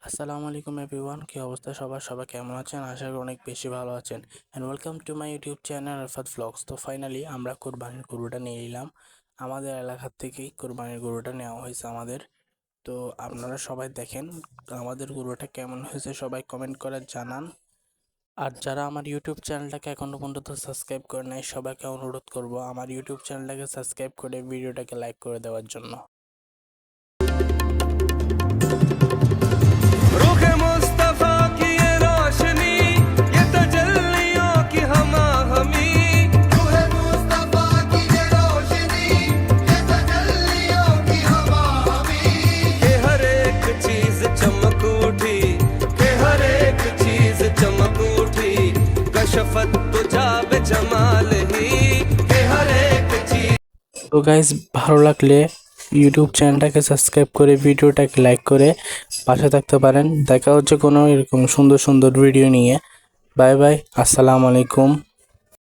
আসসালামু আলাইকুম এভরিওয়ান, কি অবস্থা সবাই কেমন আছেন? আশা করি অনেক বেশি ভালো আছেন। And welcome to my YouTube channel Arfat vlogs. তো ফাইনালি আমরা কোরবানির গরুটা নিয়ে নিলাম। আমাদের এলাকার থেকেই কোরবানির গরুটা নেওয়া হয়েছে আমাদের। তো আপনারা সবাই দেখেন আমাদের গরুটা কেমন হয়েছে, সবাই কমেন্ট করে জানান। আর যারা আমার ইউটিউব চ্যানেলটাকে এখনও পর্যন্ত সাবস্ক্রাইব করে নাই, সবাইকে অনুরোধ করব আমার ইউটিউব চ্যানেলটাকে সাবস্ক্রাইব করে ভিডিওটাকে লাইক করে দেওয়ার জন্য। তো গাইস, ভালো লাগলে ইউটিউব চ্যানেলটাকে সাবস্ক্রাইব করে ভিডিওটাকে লাইক করে পাশে থাকতে পারেন। দেখা হচ্ছে কোনো এরকম সুন্দর সুন্দর ভিডিও নিয়ে। বাই বাই, আসসালামু আলাইকুম।